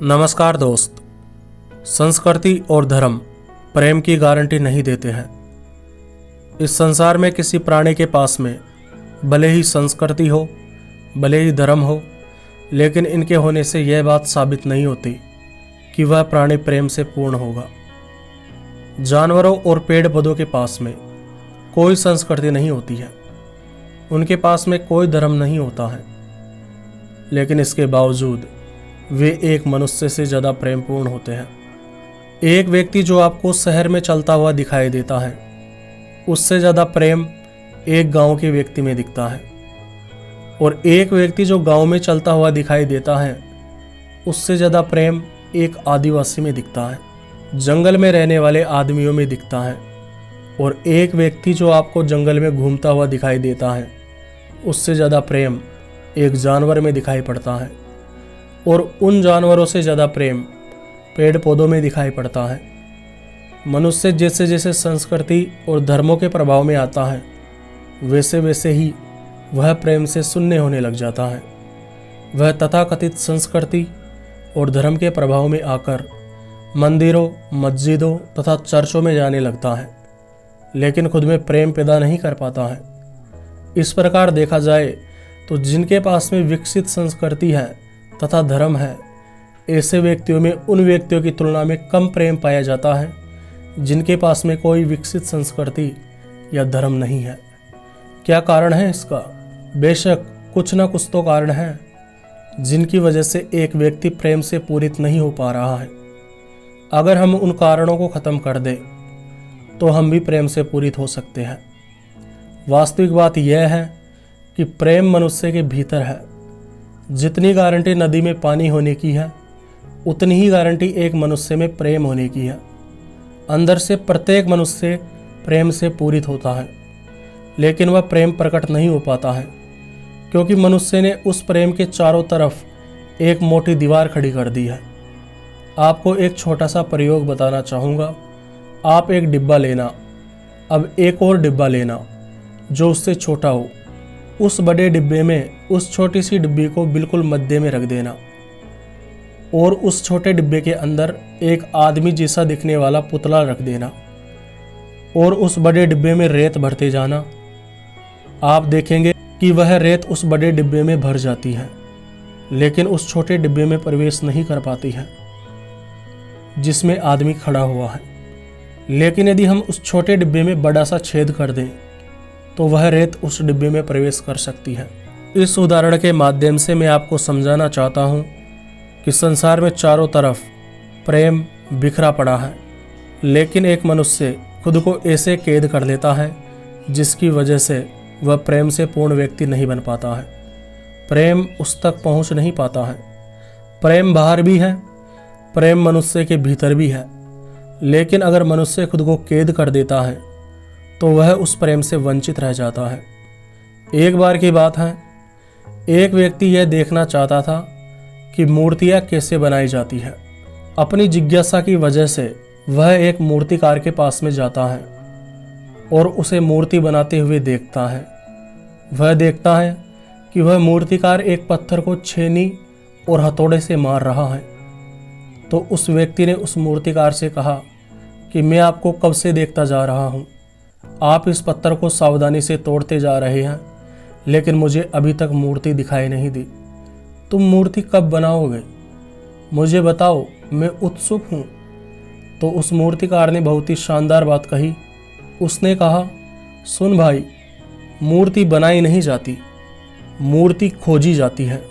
नमस्कार दोस्त। संस्कृति और धर्म प्रेम की गारंटी नहीं देते हैं। इस संसार में किसी प्राणी के पास में भले ही संस्कृति हो, भले ही धर्म हो, लेकिन इनके होने से यह बात साबित नहीं होती कि वह प्राणी प्रेम से पूर्ण होगा। जानवरों और पेड़ पौधों के पास में कोई संस्कृति नहीं होती है, उनके पास में कोई धर्म नहीं होता है, लेकिन इसके बावजूद वे एक मनुष्य से ज़्यादा प्रेमपूर्ण होते हैं। एक व्यक्ति जो आपको शहर में चलता हुआ दिखाई देता है, उससे ज़्यादा प्रेम एक गांव के व्यक्ति में दिखता है, और एक व्यक्ति जो गांव में चलता हुआ दिखाई देता है, उससे ज़्यादा प्रेम एक आदिवासी में दिखता है, जंगल में रहने वाले आदमियों में दिखता है। और एक व्यक्ति जो आपको जंगल में घूमता हुआ दिखाई देता है, उससे ज़्यादा प्रेम एक जानवर में दिखाई पड़ता है, और उन जानवरों से ज़्यादा प्रेम पेड़ पौधों में दिखाई पड़ता है। मनुष्य जैसे जैसे संस्कृति और धर्मों के प्रभाव में आता है, वैसे वैसे ही वह प्रेम से शून्य होने लग जाता है। वह तथाकथित संस्कृति और धर्म के प्रभाव में आकर मंदिरों, मस्जिदों तथा चर्चों में जाने लगता है, लेकिन खुद में प्रेम पैदा नहीं कर पाता है। इस प्रकार देखा जाए तो जिनके पास में विकसित संस्कृति है तथा धर्म है, ऐसे व्यक्तियों में उन व्यक्तियों की तुलना में कम प्रेम पाया जाता है जिनके पास में कोई विकसित संस्कृति या धर्म नहीं है। क्या कारण है इसका? बेशक कुछ ना कुछ तो कारण है जिनकी वजह से एक व्यक्ति प्रेम से पूरित नहीं हो पा रहा है। अगर हम उन कारणों को ख़त्म कर दें तो हम भी प्रेम से पूरित हो सकते हैं। वास्तविक बात यह है कि प्रेम मनुष्य के भीतर है। जितनी गारंटी नदी में पानी होने की है, उतनी ही गारंटी एक मनुष्य में प्रेम होने की है। अंदर से प्रत्येक मनुष्य प्रेम से पूरित होता है, लेकिन वह प्रेम प्रकट नहीं हो पाता है, क्योंकि मनुष्य ने उस प्रेम के चारों तरफ एक मोटी दीवार खड़ी कर दी है। आपको एक छोटा सा प्रयोग बताना चाहूँगा। आप एक डिब्बा लेना, अब एक और डिब्बा लेना जो उससे छोटा हो। उस बड़े डिब्बे में उस छोटी सी डिब्बी को बिल्कुल मध्य में रख देना, और उस छोटे डिब्बे के अंदर एक आदमी जैसा दिखने वाला पुतला रख देना, और उस बड़े डिब्बे में रेत भरते जाना। आप देखेंगे कि वह रेत उस बड़े डिब्बे में भर जाती है, लेकिन उस छोटे डिब्बे में प्रवेश नहीं कर पाती है जिसमें आदमी खड़ा हुआ है। लेकिन यदि हम उस छोटे डिब्बे में बड़ा सा छेद कर दें तो वह रेत उस डिब्बे में प्रवेश कर सकती है। इस उदाहरण के माध्यम से मैं आपको समझाना चाहता हूँ कि संसार में चारों तरफ प्रेम बिखरा पड़ा है, लेकिन एक मनुष्य खुद को ऐसे कैद कर लेता है जिसकी वजह से वह प्रेम से पूर्ण व्यक्ति नहीं बन पाता है। प्रेम उस तक पहुँच नहीं पाता है। प्रेम बाहर भी है, प्रेम मनुष्य के भीतर भी है, लेकिन अगर मनुष्य खुद को कैद कर देता है तो वह उस प्रेम से वंचित रह जाता है। एक बार की बात है, एक व्यक्ति यह देखना चाहता था कि मूर्तियाँ कैसे बनाई जाती है। अपनी जिज्ञासा की वजह से वह एक मूर्तिकार के पास में जाता है और उसे मूर्ति बनाते हुए देखता है। वह देखता है कि वह मूर्तिकार एक पत्थर को छेनी और हथौड़े से मार रहा है। तो उस व्यक्ति ने उस मूर्तिकार से कहा कि मैं आपको कब से देखता जा रहा हूँ, आप इस पत्थर को सावधानी से तोड़ते जा रहे हैं, लेकिन मुझे अभी तक मूर्ति दिखाई नहीं दी। तुम मूर्ति कब बनाओगे? मुझे बताओ, मैं उत्सुक हूँ। तो उस मूर्तिकार ने बहुत ही शानदार बात कही। उसने कहा, सुन भाई, मूर्ति बनाई नहीं जाती, मूर्ति खोजी जाती है।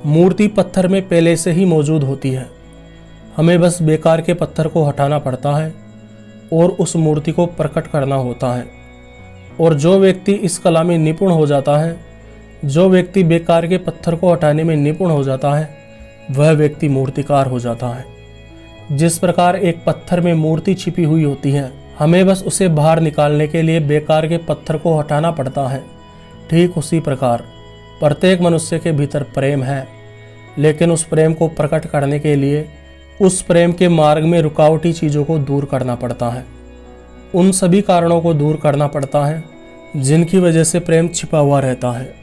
मूर्ति पत्थर में पहले से ही मौजूद होती है, हमें बस बेकार के पत्थर को हटाना पड़ता है और उस मूर्ति को प्रकट करना होता है। और जो व्यक्ति इस कला में निपुण हो जाता है, जो व्यक्ति बेकार के पत्थर को हटाने में निपुण हो जाता है, वह व्यक्ति मूर्तिकार हो जाता है। जिस प्रकार एक पत्थर में मूर्ति छिपी हुई होती है, हमें बस उसे बाहर निकालने के लिए बेकार के पत्थर को हटाना पड़ता है, ठीक उसी प्रकार प्रत्येक मनुष्य के भीतर प्रेम है, लेकिन उस प्रेम को प्रकट करने के लिए उस प्रेम के मार्ग में रुकावटी चीज़ों को दूर करना पड़ता है। उन सभी कारणों को दूर करना पड़ता है जिनकी वजह से प्रेम छिपा हुआ रहता है।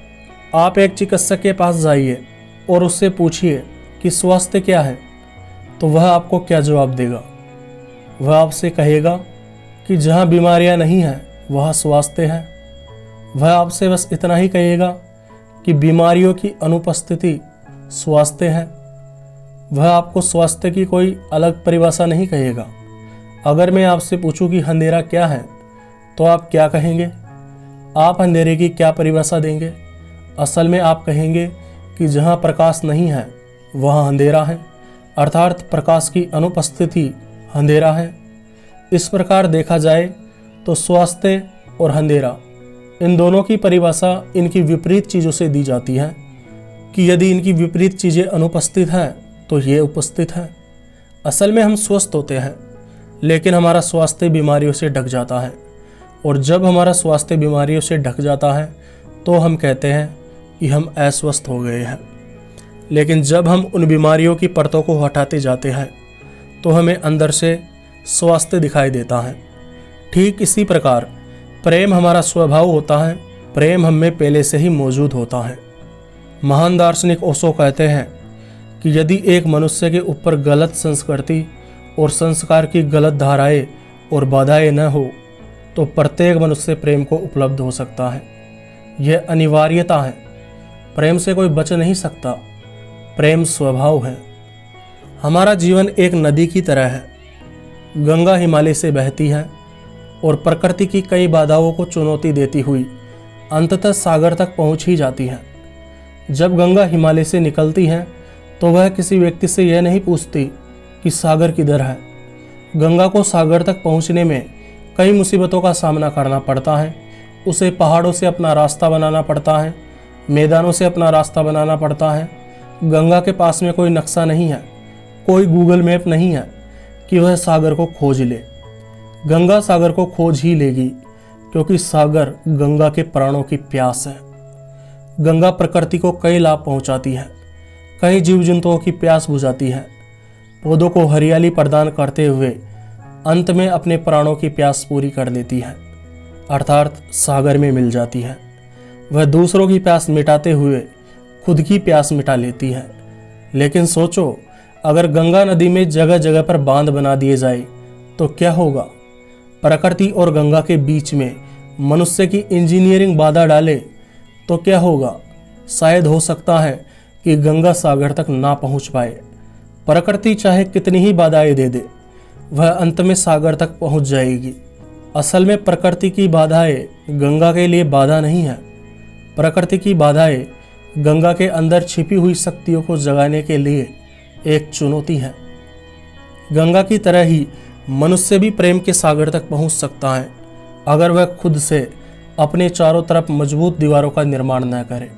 आप एक चिकित्सक के पास जाइए और उससे पूछिए कि स्वास्थ्य क्या है, तो वह आपको क्या जवाब देगा? वह आपसे कहेगा कि जहाँ बीमारियाँ नहीं हैं वहाँ स्वास्थ्य है। वह आपसे बस इतना ही कहेगा कि बीमारियों की अनुपस्थिति स्वास्थ्य है। वह आपको स्वास्थ्य की कोई अलग परिभाषा नहीं कहेगा। अगर मैं आपसे पूछूं कि अंधेरा क्या है, तो आप क्या कहेंगे? आप अंधेरे की क्या परिभाषा देंगे? असल में आप कहेंगे कि जहाँ प्रकाश नहीं है वहाँ अंधेरा है, अर्थात प्रकाश की अनुपस्थिति अंधेरा है। इस प्रकार देखा जाए तो स्वास्थ्य और अंधेरा, इन दोनों की परिभाषा इनकी विपरीत चीज़ों से दी जाती है कि यदि इनकी विपरीत चीज़ें अनुपस्थित हैं तो ये उपस्थित है। असल में हम स्वस्थ होते हैं, लेकिन हमारा स्वास्थ्य बीमारियों से ढक जाता है, और जब हमारा स्वास्थ्य बीमारियों से ढक जाता है तो हम कहते हैं कि हम अस्वस्थ हो गए हैं। लेकिन जब हम उन बीमारियों की परतों को हटाते जाते हैं तो हमें अंदर से स्वास्थ्य दिखाई देता है। ठीक इसी प्रकार प्रेम हमारा स्वभाव होता है। प्रेम हम में पहले से ही मौजूद होता है। महान दार्शनिक ओशो कहते हैं कि यदि एक मनुष्य के ऊपर गलत संस्कृति और संस्कार की गलत धाराएं और बाधाएं न हो तो प्रत्येक मनुष्य प्रेम को उपलब्ध हो सकता है। यह अनिवार्यता है। प्रेम से कोई बच नहीं सकता। प्रेम स्वभाव है। हमारा जीवन एक नदी की तरह है। गंगा हिमालय से बहती है और प्रकृति की कई बाधाओं को चुनौती देती हुई अंततः सागर तक पहुंच ही जाती है। जब गंगा हिमालय से निकलती है तो वह किसी व्यक्ति से यह नहीं पूछती कि सागर किधर है। गंगा को सागर तक पहुंचने में कई मुसीबतों का सामना करना पड़ता है। उसे पहाड़ों से अपना रास्ता बनाना पड़ता है, मैदानों से अपना रास्ता बनाना पड़ता है। गंगा के पास में कोई नक्शा नहीं है, कोई गूगल मैप नहीं है कि वह सागर को खोज ले। गंगा सागर को खोज ही लेगी, क्योंकि सागर गंगा के प्राणों की प्यास है। गंगा प्रकृति को कई लाभ पहुंचाती है, कई जीव जंतुओं की प्यास बुझाती है, पौधों को हरियाली प्रदान करते हुए अंत में अपने प्राणों की प्यास पूरी कर लेती है, अर्थात सागर में मिल जाती है। वह दूसरों की प्यास मिटाते हुए खुद की प्यास मिटा लेती है। लेकिन सोचो, अगर गंगा नदी में जगह जगह पर बांध बना दिए जाए तो क्या होगा? प्रकृति और गंगा के बीच में मनुष्य की इंजीनियरिंग बाधा डाले तो क्या होगा? शायद हो सकता है कि गंगा सागर तक ना पहुंच पाए। प्रकृति चाहे कितनी ही बाधाएं दे दे, वह अंत में सागर तक पहुंच जाएगी। असल में प्रकृति की बाधाएं गंगा के लिए बाधा नहीं है। प्रकृति की बाधाएं गंगा के अंदर छिपी हुई शक्तियों को जगाने के लिए एक चुनौती है। गंगा की तरह ही मनुष्य भी प्रेम के सागर तक पहुंच सकता है, अगर वह खुद से अपने चारों तरफ मजबूत दीवारों का निर्माण न करे।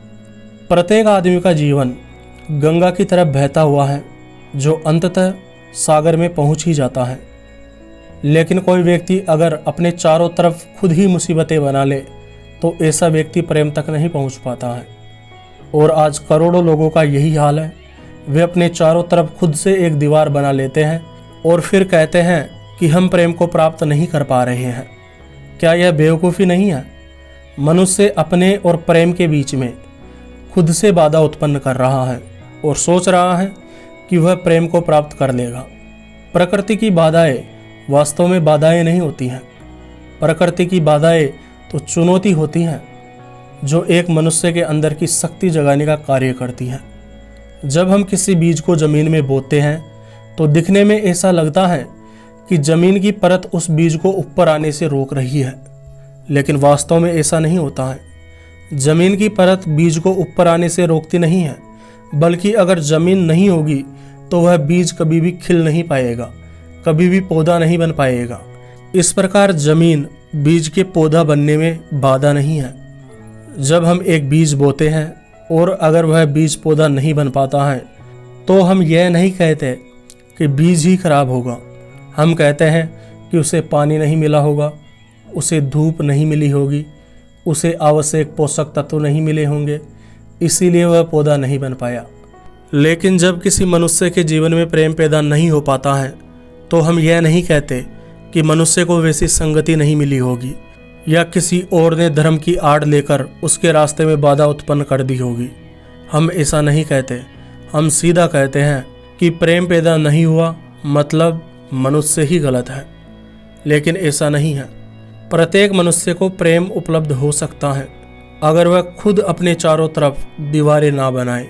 प्रत्येक आदमी का जीवन गंगा की तरफ बहता हुआ है, जो अंततः सागर में पहुंच ही जाता है। लेकिन कोई व्यक्ति अगर अपने चारों तरफ खुद ही मुसीबतें बना ले तो ऐसा व्यक्ति प्रेम तक नहीं पहुंच पाता है। और आज करोड़ों लोगों का यही हाल है। वे अपने चारों तरफ खुद से एक दीवार बना लेते हैं और फिर कहते हैं कि हम प्रेम को प्राप्त नहीं कर पा रहे हैं। क्या यह बेवकूफ़ी नहीं है? मनुष्य अपने और प्रेम के बीच में खुद से बाधा उत्पन्न कर रहा है और सोच रहा है कि वह प्रेम को प्राप्त कर लेगा। प्रकृति की बाधाएं वास्तव में बाधाएं नहीं होती हैं। प्रकृति की बाधाएं तो चुनौती होती हैं, जो एक मनुष्य के अंदर की शक्ति जगाने का कार्य करती हैं। जब हम किसी बीज को जमीन में बोते हैं तो दिखने में ऐसा लगता है कि जमीन की परत उस बीज को ऊपर आने से रोक रही है, लेकिन वास्तव में ऐसा नहीं होता है। जमीन की परत बीज को ऊपर आने से रोकती नहीं है, बल्कि अगर जमीन नहीं होगी तो वह बीज कभी भी खिल नहीं पाएगा, कभी भी पौधा नहीं बन पाएगा। इस प्रकार जमीन बीज के पौधा बनने में बाधा नहीं है। जब हम एक बीज बोते हैं और अगर वह बीज पौधा नहीं बन पाता है तो हम यह नहीं कहते कि बीज ही खराब होगा। हम कहते हैं कि उसे पानी नहीं मिला होगा, उसे धूप नहीं मिली होगी, उसे आवश्यक पोषक तत्व नहीं मिले होंगे, इसीलिए वह पौधा नहीं बन पाया। लेकिन जब किसी मनुष्य के जीवन में प्रेम पैदा नहीं हो पाता है तो हम यह नहीं कहते कि मनुष्य को वैसी संगति नहीं मिली होगी या किसी और ने धर्म की आड़ लेकर उसके रास्ते में बाधा उत्पन्न कर दी होगी। हम ऐसा नहीं कहते। हम सीधा कहते हैं कि प्रेम पैदा नहीं हुआ मतलब मनुष्य ही गलत है, लेकिन ऐसा नहीं है। प्रत्येक मनुष्य को प्रेम उपलब्ध हो सकता है अगर वह खुद अपने चारों तरफ दीवारें ना बनाए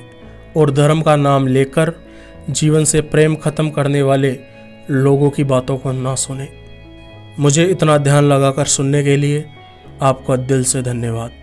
और धर्म का नाम लेकर जीवन से प्रेम खत्म करने वाले लोगों की बातों को ना सुने। मुझे इतना ध्यान लगाकर सुनने के लिए आपका दिल से धन्यवाद।